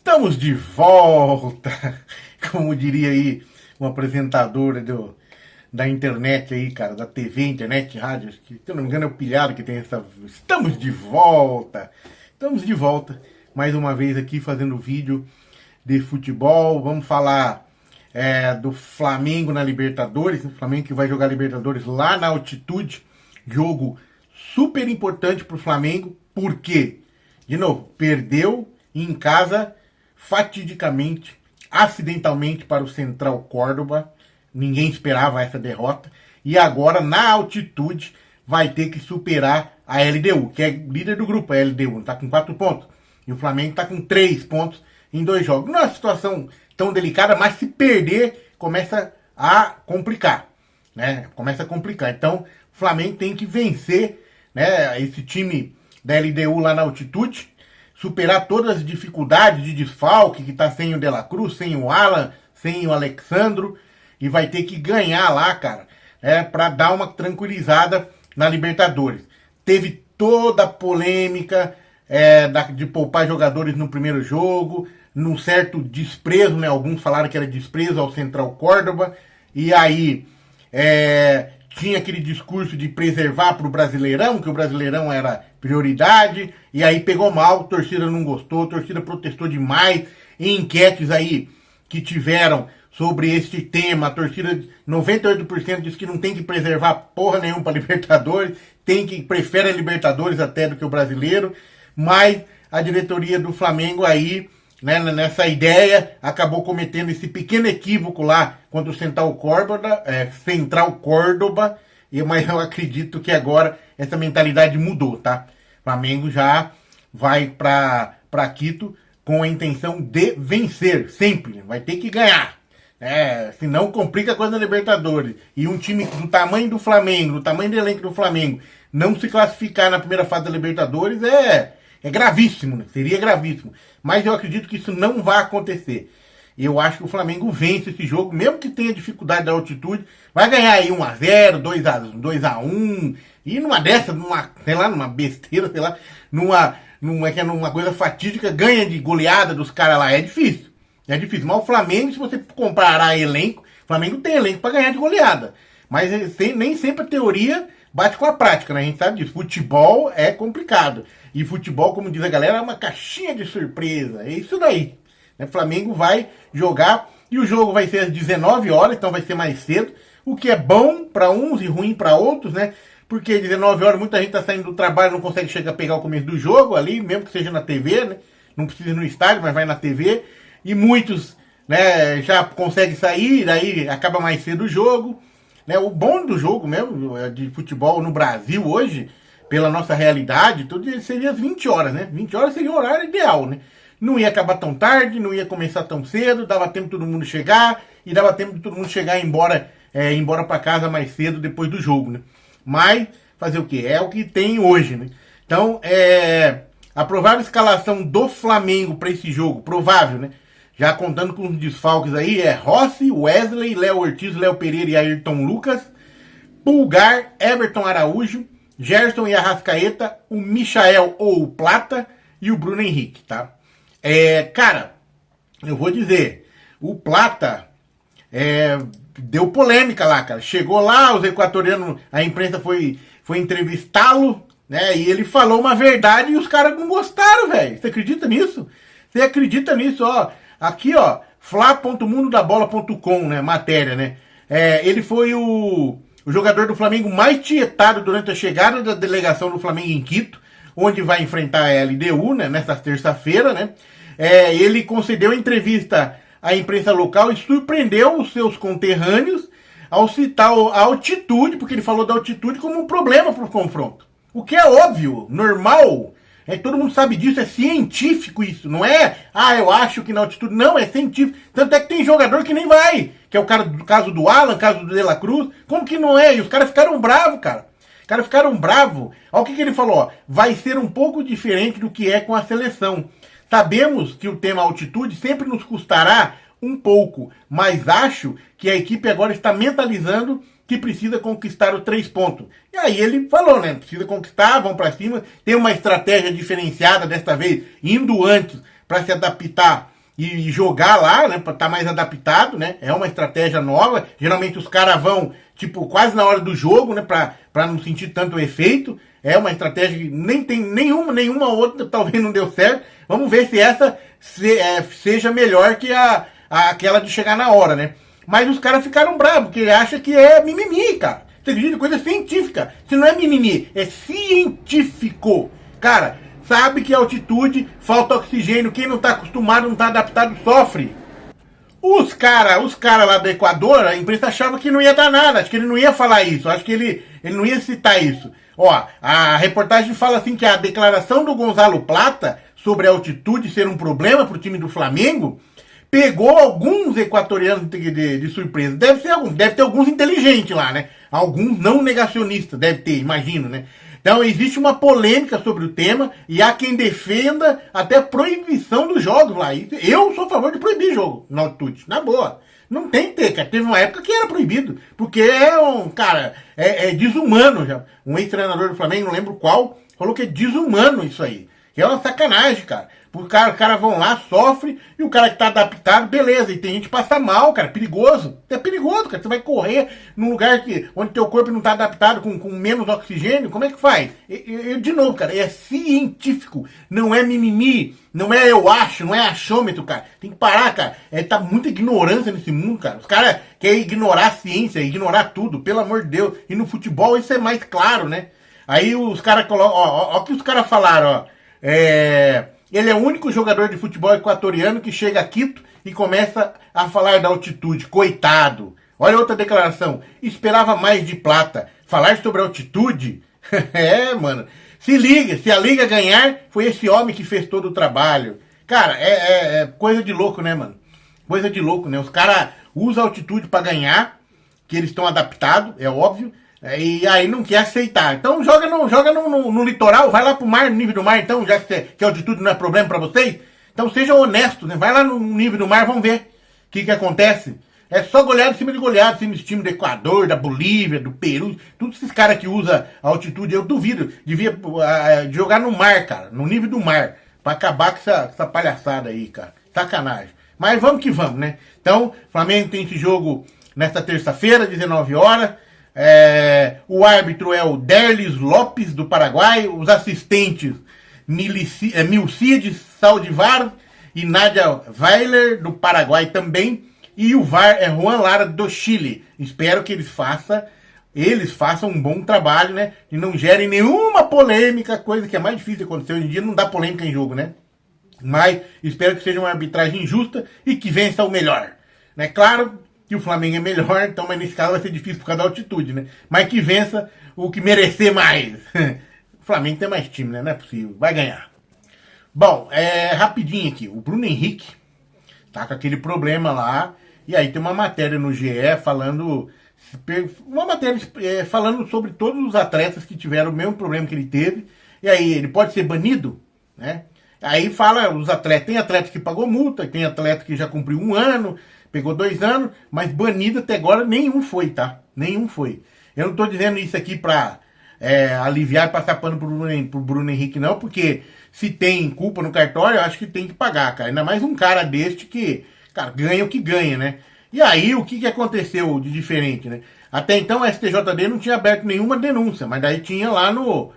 Estamos de volta, como diria aí um apresentador da internet aí, cara, da TV, internet, rádio, que, se eu não me engano é o Pilhado que tem essa... Estamos de volta, mais uma vez aqui fazendo vídeo de futebol. Vamos falar do Flamengo na Libertadores, o Flamengo que vai jogar Libertadores lá na altitude, jogo super importante pro Flamengo, porque, de novo, perdeu em casa fatidicamente, acidentalmente para o Central Córdoba. Ninguém esperava essa derrota. E agora, na altitude, vai ter que superar a LDU, que é líder do grupo. A LDU está com 4 pontos. E o Flamengo está com 3 pontos em 2 jogos. Não é uma situação tão delicada, mas se perder, começa a complicar. Né? Começa a complicar. Então, o Flamengo tem que vencer, né, esse time da LDU lá na altitude, superar todas as dificuldades de desfalque, que tá sem o De La Cruz, sem o Alan, sem o Alexandro, e vai ter que ganhar lá, cara, para dar uma tranquilizada na Libertadores. Teve toda a polêmica de poupar jogadores no primeiro jogo, num certo desprezo, né? Alguns falaram que era desprezo ao Central Córdoba, e aí tinha aquele discurso de preservar para o Brasileirão, que o Brasileirão era prioridade, e aí pegou mal, a torcida não gostou, a torcida protestou demais, em enquetes aí que tiveram sobre este tema, a torcida, 98% diz que não tem que preservar porra nenhuma para Libertadores, prefere a Libertadores até do que o Brasileiro, mas a diretoria do Flamengo aí, né, nessa ideia, acabou cometendo esse pequeno equívoco lá contra o Central Córdoba, mas eu acredito que agora essa mentalidade mudou, tá? O Flamengo já vai para Quito com a intenção de vencer, sempre, vai ter que ganhar. Senão complica a coisa na Libertadores. E um time do tamanho do Flamengo, do tamanho do elenco do Flamengo, não se classificar na primeira fase da Libertadores é gravíssimo, né? Seria gravíssimo. Mas eu acredito que isso não vai acontecer. Eu acho que o Flamengo vence esse jogo, mesmo que tenha dificuldade da altitude, vai ganhar aí 1-0, 2-1, e numa dessa, numa besteira, sei lá, numa coisa fatídica, ganha de goleada dos caras lá. É difícil. Mas o Flamengo, se você comparar elenco, o Flamengo tem elenco para ganhar de goleada. Mas nem sempre a teoria bate com a prática, né? A gente sabe disso. Futebol é complicado. E futebol, como diz a galera, é uma caixinha de surpresa. É isso daí. O Flamengo vai jogar e o jogo vai ser às 19 horas, então vai ser mais cedo. O que é bom para uns e ruim para outros, né? Porque às 19 horas muita gente tá saindo do trabalho, não consegue chegar a pegar o começo do jogo ali, mesmo que seja na TV, né? Não precisa ir no estádio, mas vai na TV. E muitos, né, já conseguem sair, daí acaba mais cedo o jogo. Né? O bom do jogo mesmo, de futebol no Brasil hoje, pela nossa realidade, tudo seria as 20 horas, né? 20 horas seria o horário ideal, né? Não ia acabar tão tarde, não ia começar tão cedo, dava tempo de todo mundo chegar, e dava tempo de todo mundo chegar e ir embora para casa mais cedo depois do jogo, né? Mas, fazer o quê? É o que tem hoje, né? Então, a provável escalação do Flamengo para esse jogo, provável, né? Já contando com os desfalques aí, Rossi, Wesley, Léo Ortiz, Léo Pereira e Ayrton Lucas, Pulgar, Everton Araújo, Gerson e Arrascaeta, o Michael ou o Plata e o Bruno Henrique, tá? Cara, eu vou dizer, o Plata deu polêmica lá, cara. Chegou lá, os equatorianos, a imprensa foi entrevistá-lo, né? E ele falou uma verdade e os caras não gostaram, velho. Você acredita nisso? Você acredita nisso, ó? Aqui, ó, fla.mundodabola.com, né, matéria, né? Ele foi o jogador do Flamengo mais tietado durante a chegada da delegação do Flamengo em Quito, onde vai enfrentar a LDU, né, nesta terça-feira, né? Ele concedeu entrevista à imprensa local e surpreendeu os seus conterrâneos ao citar a altitude, porque ele falou da altitude como um problema para o confronto. O que é óbvio, normal. Todo mundo sabe disso, é científico isso, não é? Eu acho que na altitude, não, é científico. Tanto é que tem jogador que nem vai, que é o caso do Alan, caso do De La Cruz. Como que não é? E os caras ficaram bravos, cara. Os caras ficaram bravos. Olha o que ele falou, ó. Vai ser um pouco diferente do que é com a seleção. Sabemos que o tema altitude sempre nos custará um pouco, mas acho que a equipe agora está mentalizando que precisa conquistar os 3 pontos. E aí ele falou, né? Precisa conquistar, vão para cima. Tem uma estratégia diferenciada desta vez, indo antes para se adaptar e jogar lá, né, para estar mais adaptado, né? É uma estratégia nova. Geralmente os caras vão, tipo, quase na hora do jogo, né, para não sentir tanto efeito. É uma estratégia que nem tem nenhuma outra, talvez não deu certo. Vamos ver se essa seja melhor que aquela de chegar na hora, né? Mas os caras ficaram bravos, porque ele acha que é mimimi, cara. Você acredita? Coisa científica. Se não é mimimi, é científico. Cara, sabe que a altitude, falta oxigênio, quem não tá acostumado, não tá adaptado, sofre. Os cara lá do Equador, a imprensa achava que não ia dar nada, acho que ele não ia falar isso, acho que ele não ia citar isso. Ó, a reportagem fala assim que a declaração do Gonzalo Plata sobre a altitude ser um problema pro time do Flamengo pegou alguns equatorianos de surpresa. Deve ter alguns inteligentes lá, né? Alguns não negacionistas, deve ter, imagino, né? Então existe uma polêmica sobre o tema e há quem defenda até proibição dos jogos lá. Eu sou a favor de proibir jogo na altitude, na boa. Não tem que ter, cara. Teve uma época que era proibido, porque é desumano já. Um ex-treinador do Flamengo, não lembro qual, falou que é desumano isso aí. Que é uma sacanagem, cara. Os caras vão lá, sofrem, e o cara que tá adaptado, beleza. E tem gente que passa mal, cara, perigoso. É perigoso, cara. Você vai correr num lugar onde teu corpo não tá adaptado com menos oxigênio, como é que faz? De novo, cara, é científico. Não é mimimi, não é eu acho, não é achômetro, cara. Tem que parar, cara. Tá muita ignorância nesse mundo, cara. Os caras querem ignorar a ciência, ignorar tudo, pelo amor de Deus. E no futebol isso é mais claro, né? Aí os caras colocam, ó o que os caras falaram, ó. Ele é o único jogador de futebol equatoriano que chega a Quito e começa a falar da altitude. Coitado. Olha outra declaração. Esperava mais de Plata. Falar sobre altitude? Mano. Se liga. Se a Liga ganhar, foi esse homem que fez todo o trabalho. Cara, é coisa de louco, né, mano? Coisa de louco, né? Os caras usam a altitude pra ganhar, que eles estão adaptados, é óbvio. E aí não quer aceitar. Então joga no litoral, vai lá pro mar, no nível do mar, então, já que a altitude não é problema pra vocês. Então sejam honestos, né? Vai lá no nível do mar, vamos ver o que acontece. É só goleada em cima de goleada, em cima desse time do Equador, da Bolívia, do Peru, todos esses caras que usam a altitude, eu duvido, devia jogar no mar, cara, no nível do mar, pra acabar com essa palhaçada aí, cara. Sacanagem. Mas vamos que vamos, né? Então, Flamengo tem esse jogo nesta terça-feira, 19 horas. O árbitro é o Derlis Lopes, do Paraguai. Os assistentes, Milcides Saldivar e Nádia Weiler, do Paraguai também. E o VAR é Juan Lara, do Chile. Espero que eles façam um bom trabalho, né? E não gerem nenhuma polêmica, coisa que é mais difícil de acontecer. Hoje em dia não dá polêmica em jogo, né? Mas espero que seja uma arbitragem justa e que vença o melhor. Né? Claro que o Flamengo é melhor, então, mas nesse caso vai ser difícil por causa da altitude, né? Mas que vença o que merecer mais. O Flamengo tem mais time, né? Não é possível. Vai ganhar. Bom, rapidinho aqui. O Bruno Henrique tá com aquele problema lá. E aí tem uma matéria no GE falando... Uma matéria falando sobre todos os atletas que tiveram o mesmo problema que ele teve. E aí, ele pode ser banido, né? Aí fala os atletas. Tem atleta que pagou multa, tem atleta que já cumpriu 1 ano... Pegou 2 anos, mas banido até agora nenhum foi, tá? Nenhum foi. Eu não tô dizendo isso aqui pra aliviar e passar pano pro Bruno Henrique, não, porque se tem culpa no cartório, eu acho que tem que pagar, cara. Ainda mais um cara deste que, cara, ganha o que ganha, né? E aí, o que aconteceu de diferente, né? Até então, a STJD não tinha aberto nenhuma denúncia, mas daí tinha lá no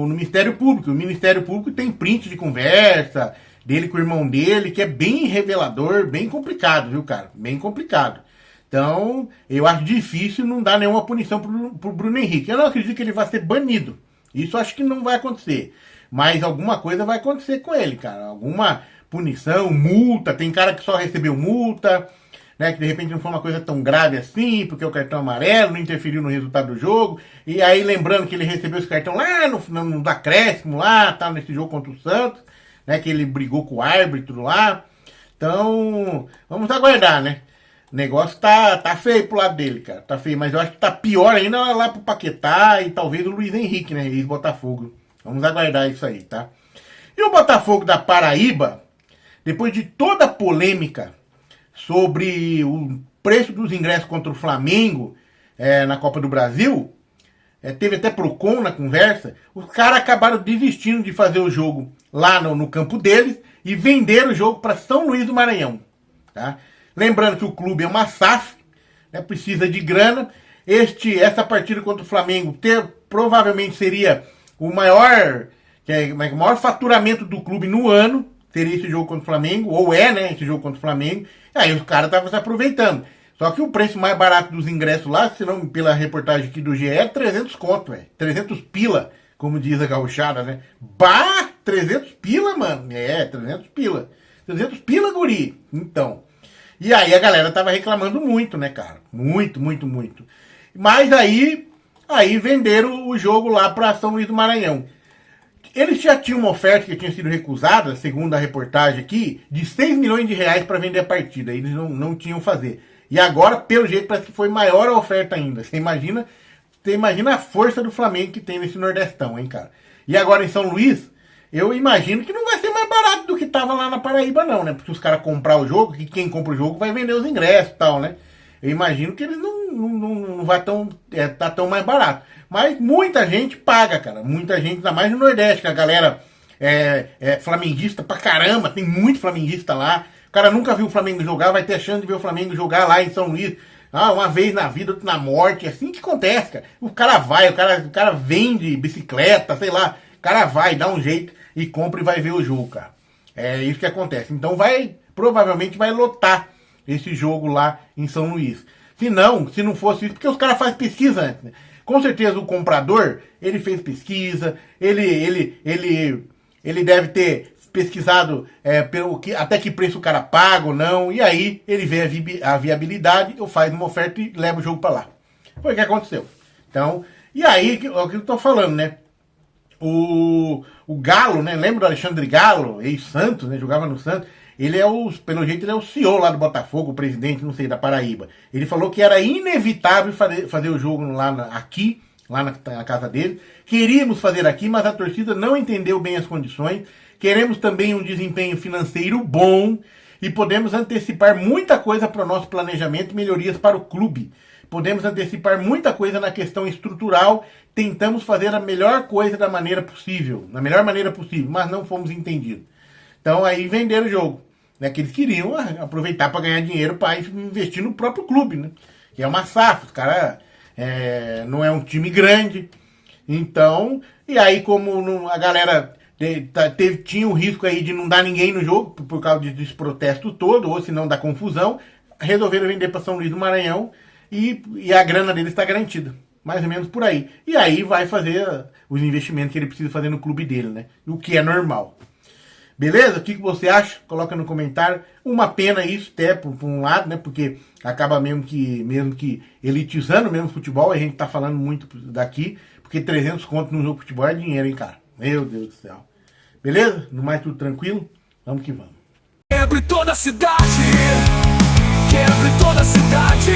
Ministério Público. O Ministério Público tem print de conversa dele com o irmão dele, que é bem revelador, bem complicado, viu, cara? Bem complicado. Então, eu acho difícil não dar nenhuma punição pro Bruno Henrique. Eu não acredito que ele vai ser banido. Isso acho que não vai acontecer. Mas alguma coisa vai acontecer com ele, cara. Alguma punição, multa. Tem cara que só recebeu multa, né? Que de repente não foi uma coisa tão grave assim, porque o cartão amarelo não interferiu no resultado do jogo. E aí, lembrando que ele recebeu esse cartão lá no acréscimo, lá, tá, nesse jogo contra o Santos, né, que ele brigou com o árbitro lá. Então, vamos aguardar, né? O negócio tá feio pro lado dele, cara. Tá feio, mas eu acho que tá pior ainda lá pro Paquetá e talvez o Luiz Henrique, né? Ex-Botafogo. Vamos aguardar isso aí, tá? E o Botafogo da Paraíba, depois de toda a polêmica sobre o preço dos ingressos contra o Flamengo na Copa do Brasil, teve até Procon na conversa, os caras acabaram desistindo de fazer o jogo lá no campo deles e venderam o jogo para São Luís do Maranhão. Tá? Lembrando que o clube é uma SAF, né, precisa de grana. Essa partida contra o Flamengo provavelmente seria o maior faturamento do clube no ano. Teria esse jogo contra o Flamengo, ou né, esse jogo contra o Flamengo. E aí os caras estavam se aproveitando. Só que o preço mais barato dos ingressos lá, se não pela reportagem aqui do GE, é 300 conto, velho. 300 pila, como diz a gauchada, né? Bah, 300 pila, mano. 300 pila. 300 pila, guri. Então. E aí a galera tava reclamando muito, né, cara? Muito, muito, muito. Mas aí venderam o jogo lá pra São Luís do Maranhão. Eles já tinham uma oferta que tinha sido recusada, segundo a reportagem aqui, de 6 milhões de reais para vender a partida. Eles não tinham fazer. E agora, pelo jeito, parece que foi maior a oferta ainda. Você imagina a força do Flamengo que tem nesse Nordestão, hein, cara? E agora em São Luís, eu imagino que não vai ser mais barato do que tava lá na Paraíba, não, né? Porque os caras comprar o jogo, que quem compra o jogo vai vender os ingressos e tal, né? Eu imagino que eles não vai tá tão mais barato. Mas muita gente paga, cara. Muita gente, ainda mais no Nordeste, que a galera é flamenguista pra caramba. Tem muito flamenguista lá. O cara nunca viu o Flamengo jogar, vai ter a chance de ver o Flamengo jogar lá em São Luís. Uma vez na vida, outra na morte. É assim que acontece, cara. O cara vai, o cara vende bicicleta, sei lá. O cara vai, dá um jeito e compra e vai ver o jogo, cara. É isso que acontece. Então provavelmente vai lotar esse jogo lá em São Luís. Se não fosse isso, porque os caras fazem pesquisa antes, né? Com certeza o comprador, ele fez pesquisa, ele deve ter pesquisado até que preço o cara paga ou não, e aí ele vê a viabilidade, ou faz uma oferta e leva o jogo para lá. Foi o que aconteceu. Então, e aí, é o que eu tô falando, né? O Galo, né? Lembra do Alexandre Galo, ex-Santos, né? Jogava no Santos. Pelo jeito, ele é o CEO lá do Botafogo, o presidente, não sei, da Paraíba. Ele falou que era inevitável fazer o jogo lá na casa dele. Queríamos fazer aqui, mas a torcida não entendeu bem as condições. Queremos também um desempenho financeiro bom e podemos antecipar muita coisa para o nosso planejamento e melhorias para o clube. Podemos antecipar muita coisa na questão estrutural. Tentamos fazer a melhor coisa da melhor maneira possível, mas não fomos entendidos. Então aí venderam o jogo, né? Que eles queriam aproveitar para ganhar dinheiro para investir no próprio clube, né? Que é uma SAF, os caras não é um time grande. Então, e aí como a galera tinha o risco aí de não dar ninguém no jogo por causa desse protesto todo, ou se não da confusão, resolveram vender para São Luís do Maranhão e a grana deles está garantida. Mais ou menos por aí. E aí vai fazer os investimentos que ele precisa fazer no clube dele, né? O que é normal. Beleza? O que você acha? Coloca no comentário. Uma pena isso, até por um lado, né? Porque acaba mesmo que elitizando mesmo o futebol. A gente tá falando muito daqui. Porque 300 conto num jogo de futebol é dinheiro, hein, cara? Meu Deus do céu. Beleza? No mais, tudo tranquilo? Vamos que vamos. Quebre toda a cidade. Quebre toda a cidade.